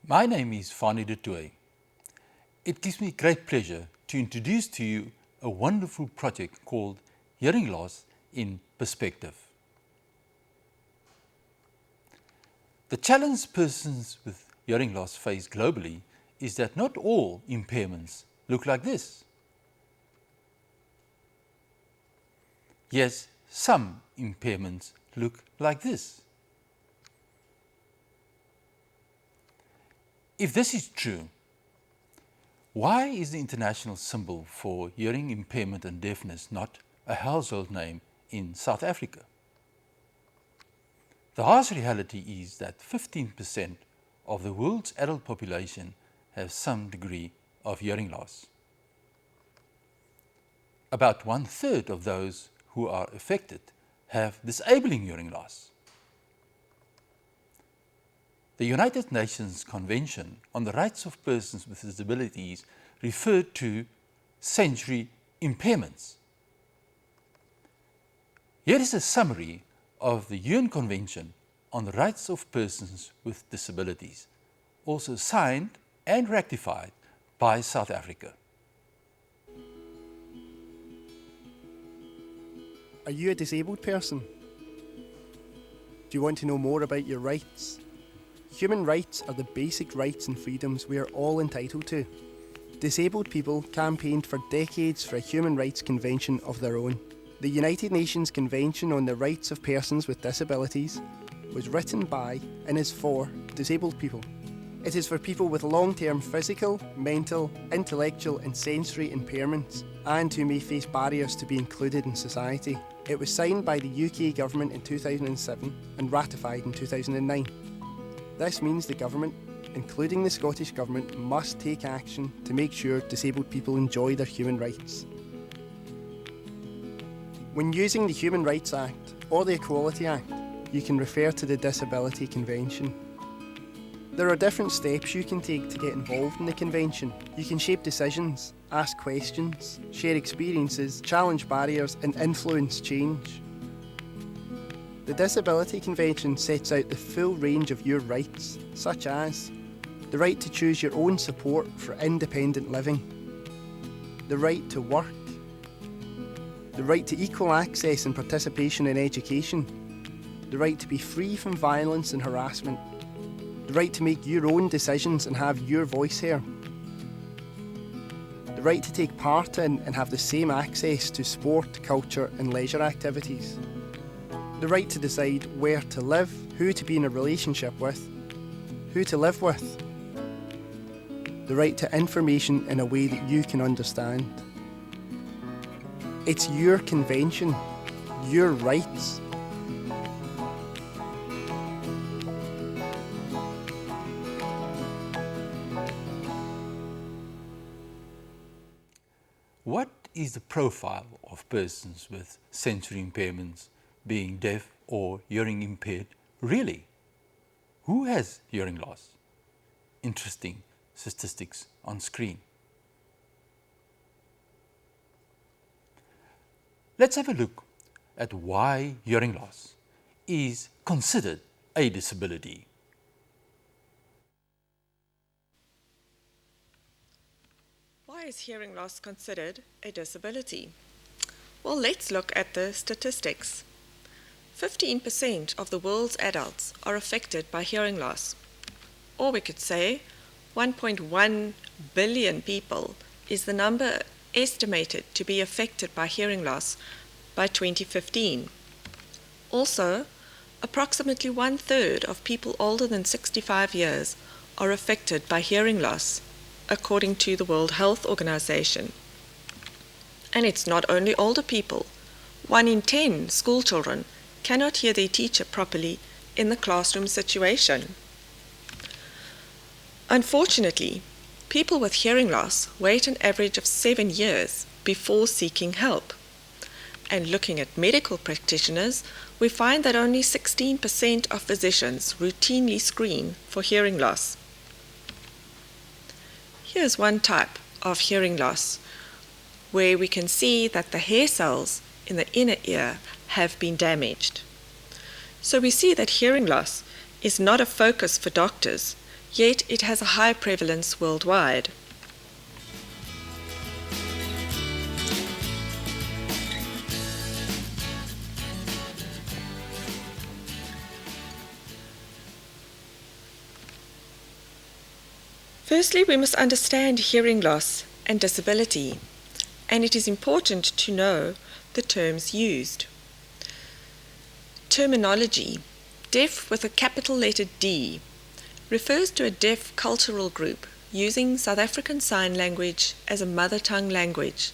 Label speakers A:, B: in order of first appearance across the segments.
A: My name is Fanie de Toit. It gives me great pleasure to introduce to you a wonderful project called Hearing Loss in Perspective. The challenge persons with hearing loss face globally is that not all impairments look like this. Yes, some impairments look like this. If this is true, why is the international symbol for hearing impairment and deafness not a household name in South Africa? The harsh reality is that 15% of the world's adult population have some degree of hearing loss. About 1/3 of those who are affected have disabling hearing loss. The United Nations Convention on the Rights of Persons with Disabilities referred to sensory impairments. Here is a summary of the UN Convention on the Rights of Persons with Disabilities, also signed and ratified by South Africa.
B: Are you a disabled person? Do you want to know more about your rights? Human rights are the basic rights and freedoms we are all entitled to. Disabled people campaigned for decades for a human rights convention of their own. The United Nations Convention on the Rights of Persons with Disabilities was written by and is for disabled people. It is for people with long-term physical, mental, intellectual and sensory impairments and who may face barriers to be included in society. It was signed by the UK government in 2007 and ratified in 2009. This means the government, including the Scottish Government, must take action to make sure disabled people enjoy their human rights. When using the Human Rights Act or the Equality Act, you can refer to the Disability Convention. There are different steps you can take to get involved in the Convention. You can shape decisions, ask questions, share experiences, challenge barriers and influence change. The Disability Convention sets out the full range of your rights, such as the right to choose your own support for independent living, the right to work, the right to equal access and participation in education, the right to be free from violence and harassment, the right to make your own decisions and have your voice heard, the right to take part in and have the same access to sport, culture and leisure activities, the right to decide where to live, who to be in a relationship with, who to live with, the right to information in a way that you can understand. It's your convention, your rights.
A: What is the profile of persons with sensory impairments, being deaf or hearing impaired, really? Who has hearing loss? Interesting statistics on screen. Let's have a look at why hearing loss is considered a disability.
C: Why is hearing loss considered a disability? Well, let's look at the statistics. 15% of the world's adults are affected by hearing loss. Or we could say 1.1 billion people is the number estimated to be affected by hearing loss by 2015. Also, approximately 1/3 of people older than 65 years are affected by hearing loss, according to the World Health Organization. And it's not only older people. 1 in 10 school children cannot hear their teacher properly in the classroom situation. Unfortunately, people with hearing loss wait an average of 7 years before seeking help. And looking at medical practitioners, we find that only 16% of physicians routinely screen for hearing loss. Here's one type of hearing loss where we can see that the hair cells in the inner ear have been damaged. So we see that hearing loss is not a focus for doctors yet it has a high prevalence worldwide. Firstly, we must understand hearing loss and disability, and it is important to know the terms used. Terminology. Deaf with a capital letter D refers to a deaf cultural group using South African Sign Language as a mother tongue language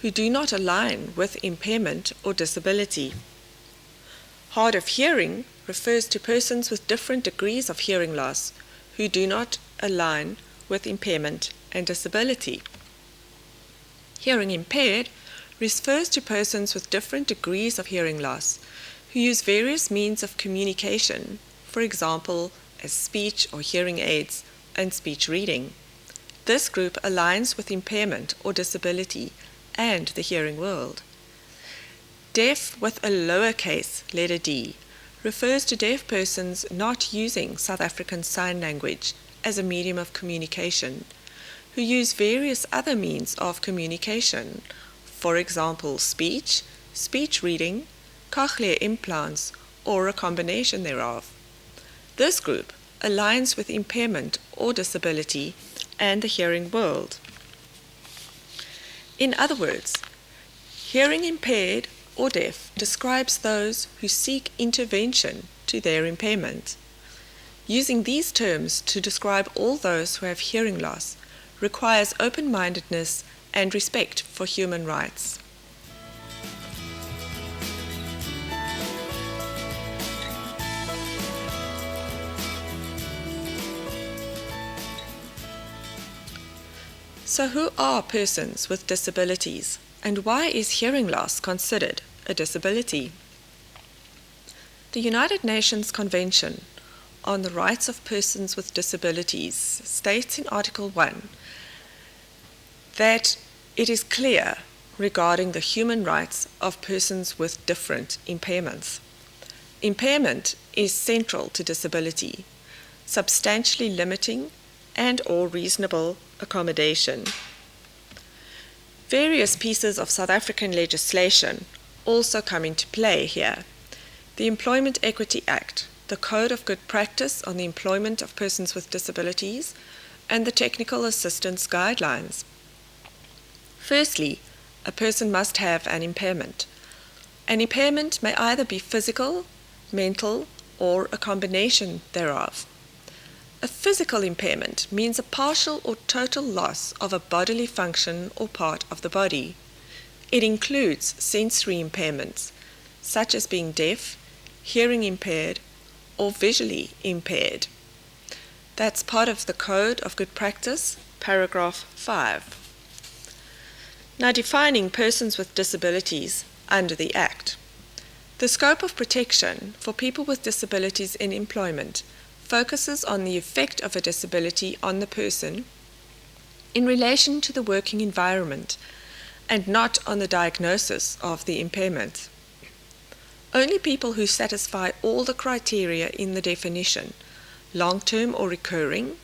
C: who do not align with impairment or disability. Hard of hearing refers to persons with different degrees of hearing loss who do not align with impairment and disability. Hearing impaired refers to persons with different degrees of hearing loss who use various means of communication, for example, as speech or hearing aids and speech reading. This group aligns with impairment or disability and the hearing world. Deaf with a lowercase letter d refers to deaf persons not using South African Sign Language as a medium of communication, who use various other means of communication, for example, speech, speech reading, cochlear implants, or a combination thereof. This group aligns with impairment or disability and the hearing world. In other words, hearing impaired or deaf describes those who seek intervention to their impairment. Using these terms to describe all those who have hearing loss requires open-mindedness and respect for human rights. So who are persons with disabilities, and why is hearing loss considered a disability? The United Nations Convention on the Rights of Persons with Disabilities states in Article 1 that it is clear regarding the human rights of persons with different impairments. Impairment is central to disability, substantially limiting and/or reasonable accommodation. Various pieces of South African legislation also come into play here. The Employment Equity Act, the Code of Good Practice on the Employment of Persons with Disabilities, and the Technical Assistance Guidelines. Firstly, a person must have an impairment. An impairment may either be physical, mental, or a combination thereof. A physical impairment means a partial or total loss of a bodily function or part of the body. It includes sensory impairments, such as being deaf, hearing impaired, or visually impaired. That's part of the Code of Good Practice, paragraph 5. Now, defining persons with disabilities under the Act. The scope of protection for people with disabilities in employment focuses on the effect of a disability on the person in relation to the working environment and not on the diagnosis of the impairment. Only people who satisfy all the criteria in the definition, long-term or recurring,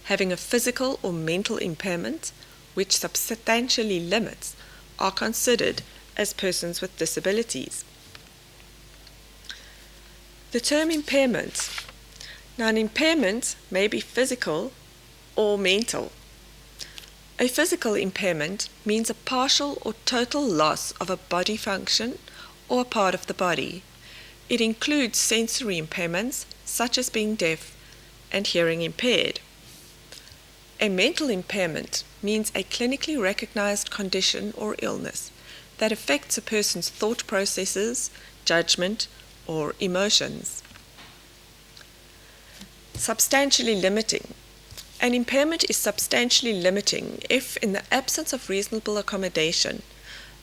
C: having a physical or mental impairment which substantially limits, are considered as persons with disabilities. The term impairment. Now, an impairment may be physical or mental. A physical impairment means a partial or total loss of a body function or a part of the body. It includes sensory impairments, such as being deaf and hearing impaired. A mental impairment means a clinically recognized condition or illness that affects a person's thought processes, judgment, or emotions. Substantially limiting. An impairment is substantially limiting if, in the absence of reasonable accommodation,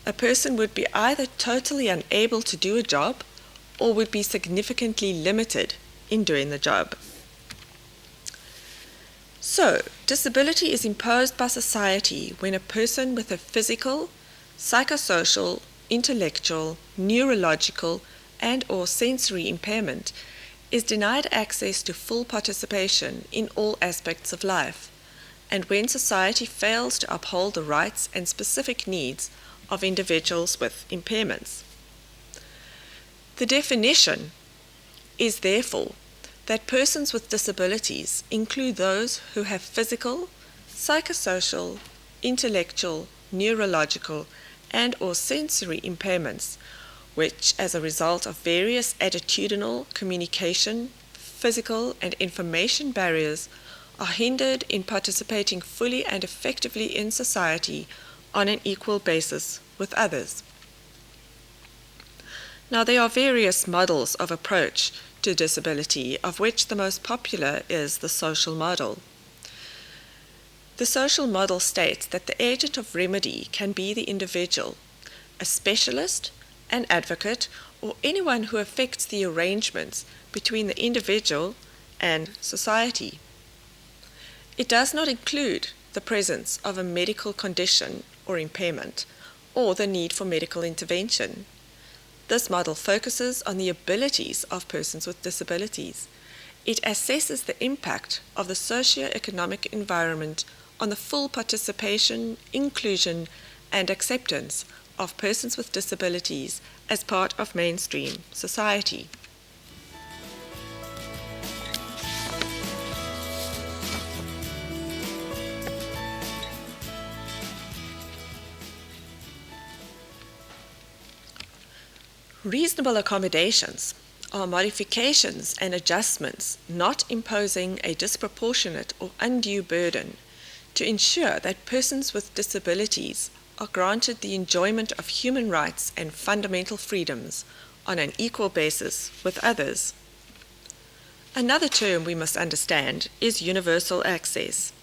C: a person would be either totally unable to do a job or would be significantly limited in doing the job. So, disability is imposed by society when a person with a physical, psychosocial, intellectual, neurological, and/or sensory impairment is denied access to full participation in all aspects of life, and when society fails to uphold the rights and specific needs of individuals with impairments. The definition is therefore that persons with disabilities include those who have physical, psychosocial, intellectual, neurological, and/or sensory impairments, which, as a result of various attitudinal, communication, physical, and information barriers, are hindered in participating fully and effectively in society on an equal basis with others. Now, there are various models of approach to disability, of which the most popular is the social model. The social model states that the agent of remedy can be the individual, a specialist, an advocate, or anyone who affects the arrangements between the individual and society. It does not include the presence of a medical condition or impairment, or the need for medical intervention. This model focuses on the abilities of persons with disabilities. It assesses the impact of the socio-economic environment on the full participation, inclusion, and acceptance of persons with disabilities as part of mainstream society. Reasonable accommodations are modifications and adjustments not imposing a disproportionate or undue burden to ensure that persons with disabilities are granted the enjoyment of human rights and fundamental freedoms on an equal basis with others. Another term we must understand is universal access.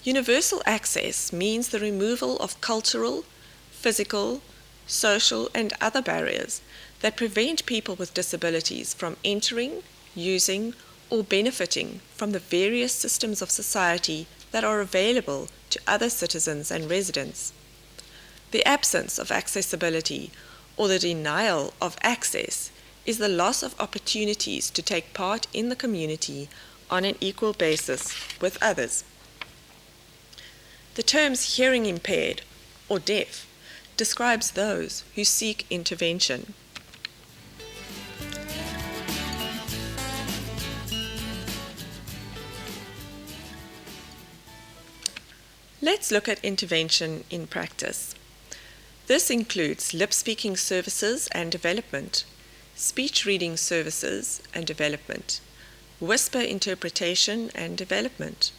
C: Universal access means the removal of cultural, physical, social, and other barriers that prevent people with disabilities from entering, using, or benefiting from the various systems of society that are available to other citizens and residents. The absence of accessibility, or the denial of access, is the loss of opportunities to take part in the community on an equal basis with others. The terms hearing impaired or deaf describes those who seek intervention. Let's look at intervention in practice. This includes lip-speaking services and development, speech reading services and development, whisper interpretation and development,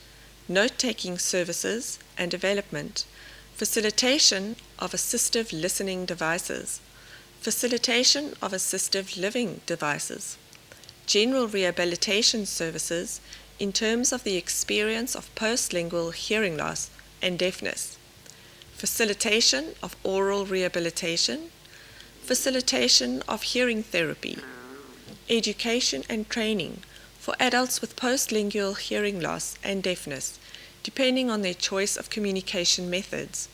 C: note-taking services and development, facilitation of assistive listening devices, facilitation of assistive living devices, general rehabilitation services in terms of the experience of postlingual hearing loss and deafness, facilitation of oral rehabilitation, facilitation of hearing therapy, education and training for adults with postlingual hearing loss and deafness, depending on their choice of communication methods,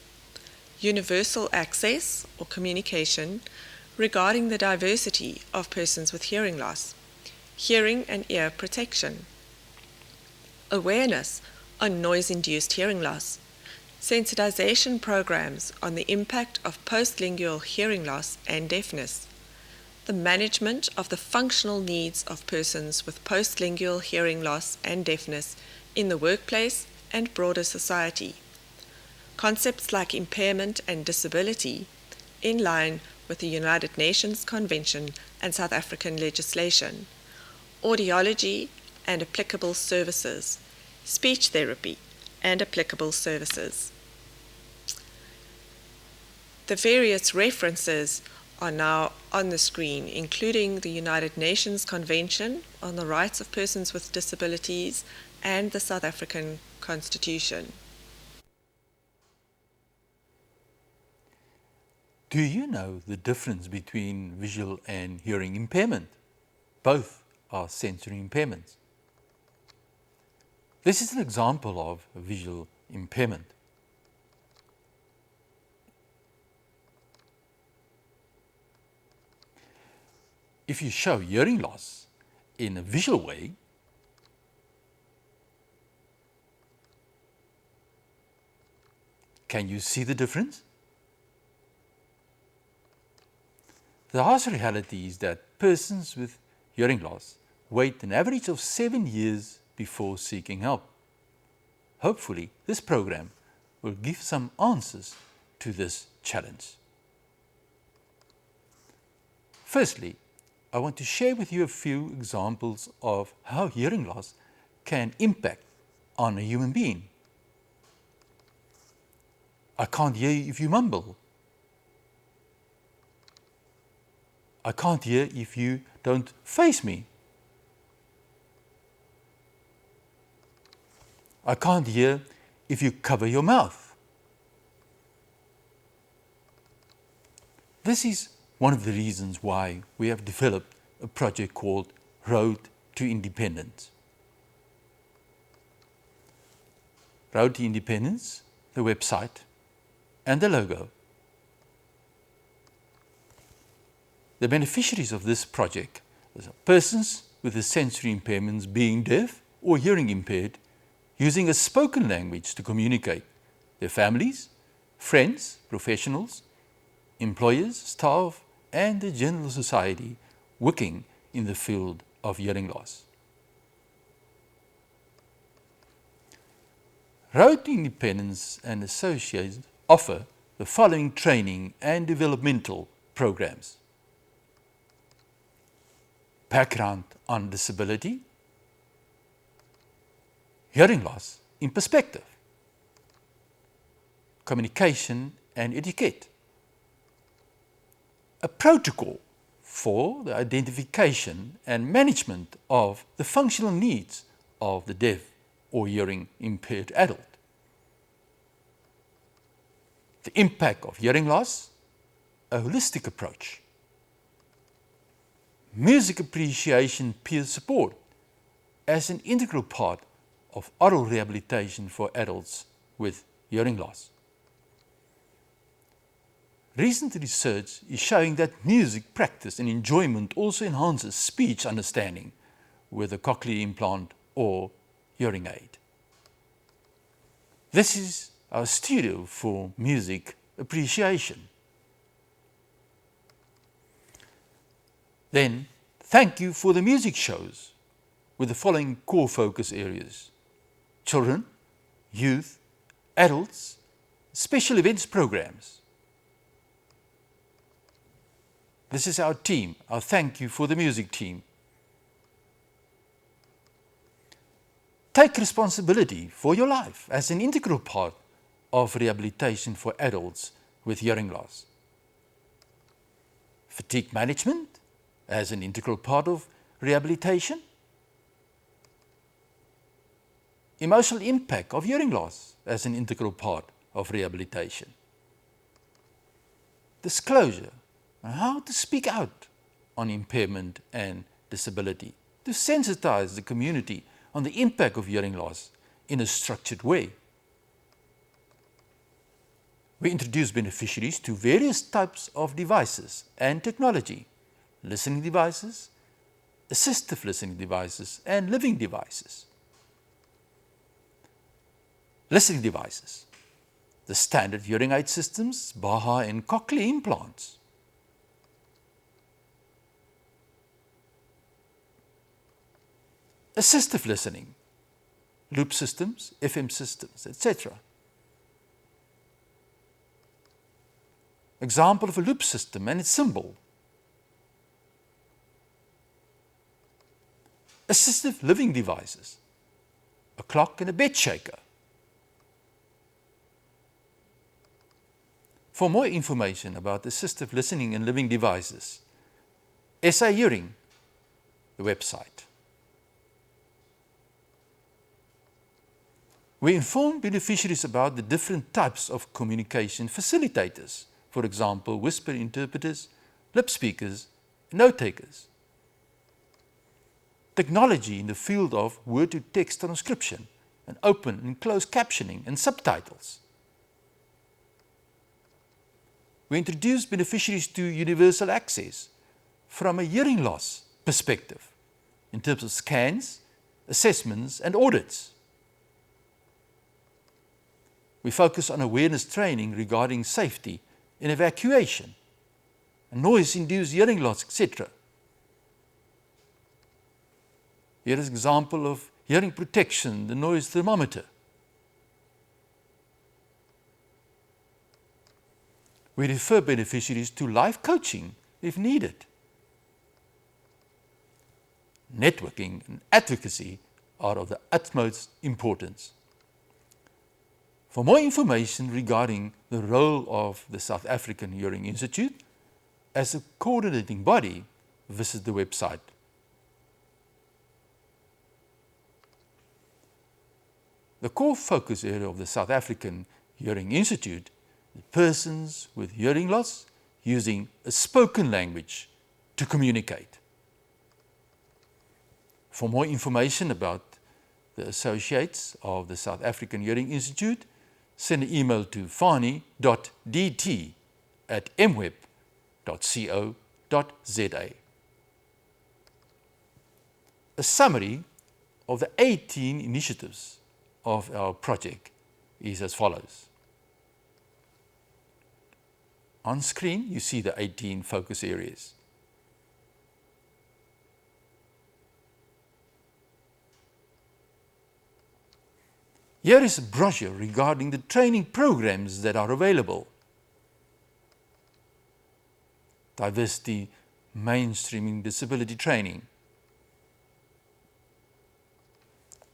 C: universal access or communication regarding the diversity of persons with hearing loss, hearing and ear protection, awareness on noise-induced hearing loss, sensitization programs on the impact of postlingual hearing loss and deafness, the management of the functional needs of persons with postlingual hearing loss and deafness in the workplace and broader society, concepts like impairment and disability in line with the United Nations Convention and South African legislation, audiology and applicable services, speech therapy and applicable services. The various references are now on the screen, including the United Nations Convention on the Rights of Persons with Disabilities and the South African Constitution.
A: Do you know the difference between visual and hearing impairment? Both are sensory impairments. This is an example of visual impairment. If you show hearing loss, in a visual way, can you see the difference? The harsh reality is that persons with hearing loss wait an average of 7 years before seeking help. Hopefully, this program will give some answers to this challenge. Firstly, I want to share with you a few examples of how hearing loss can impact on a human being. I can't hear you if you mumble. I can't hear if you don't face me. I can't hear if you cover your mouth. This is one of the reasons why we have developed a project called Road to Independence. Road to Independence, the website, and the logo. The beneficiaries of this project are persons with the sensory impairments being deaf or hearing impaired, using a spoken language to communicate, their families, friends, professionals, employers, staff, and the general society working in the field of hearing loss. Road to Independence and associates offer the following training and developmental programs. Background on disability, hearing loss in perspective, communication and etiquette, a protocol for the identification and management of the functional needs of the deaf or hearing impaired adult, the impact of hearing loss, a holistic approach, music appreciation peer support as an integral part of oral rehabilitation for adults with hearing loss. Recent research is showing that music practice and enjoyment also enhances speech understanding with a cochlear implant or hearing aid. This is our studio for music appreciation. Then, thank you for the music shows with the following core focus areas: children, youth, adults, special events programs. This is our team, our thank you for the music team. Take responsibility for your life as an integral part of rehabilitation for adults with hearing loss. Fatigue management as an integral part of rehabilitation. Emotional impact of hearing loss as an integral part of rehabilitation. Disclosure on how to speak out on impairment and disability, to sensitize the community on the impact of hearing loss in a structured way. We introduce beneficiaries to various types of devices and technology: listening devices, assistive listening devices, and living devices. Listening devices: the standard hearing aid systems, Baha and cochlear implants. Assistive listening: loop systems, FM systems, etc. Example of a loop system and its symbol. Assistive living devices: a clock and a bed shaker. For more information about assistive listening and living devices, SA Hearing, the website. We inform beneficiaries about the different types of communication facilitators, for example, whisper interpreters, lip speakers, note takers. Technology in the field of word-to-text transcription, and open and closed captioning and subtitles. We introduce beneficiaries to universal access from a hearing loss perspective, in terms of scans, assessments and audits. We focus on awareness training regarding safety in evacuation, noise-induced hearing loss, etc. Here is an example of hearing protection, the noise thermometer. We refer beneficiaries to life coaching if needed. Networking and advocacy are of the utmost importance. For more information regarding the role of the South African Hearing Institute as a coordinating body, visit the website. The core focus area of the South African Hearing Institute is persons with hearing loss using a spoken language to communicate. For more information about the associates of the South African Hearing Institute, send an email to fanie.dt@mweb.co.za. A summary of the 18 initiatives of our project is as follows. On screen, you see the 18 focus areas. Here is a brochure regarding the training programs that are available. Diversity, mainstreaming, disability training.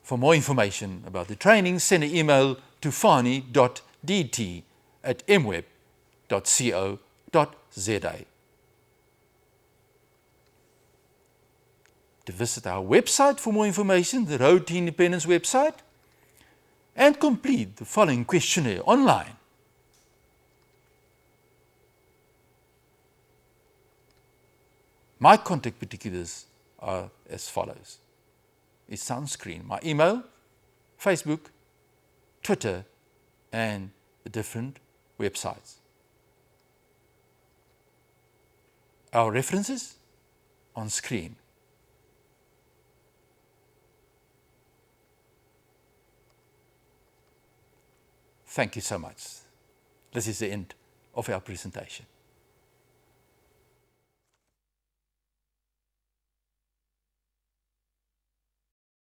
A: For more information about the training, send an email to fanie.dt@mweb.co.za. To visit our website for more information, the Road to Independence website, and complete the following questionnaire online. My contact particulars are as follows. It's on screen. My email, Facebook, Twitter, and the different websites. Our references on screen. Thank you so much. This is the end of our presentation.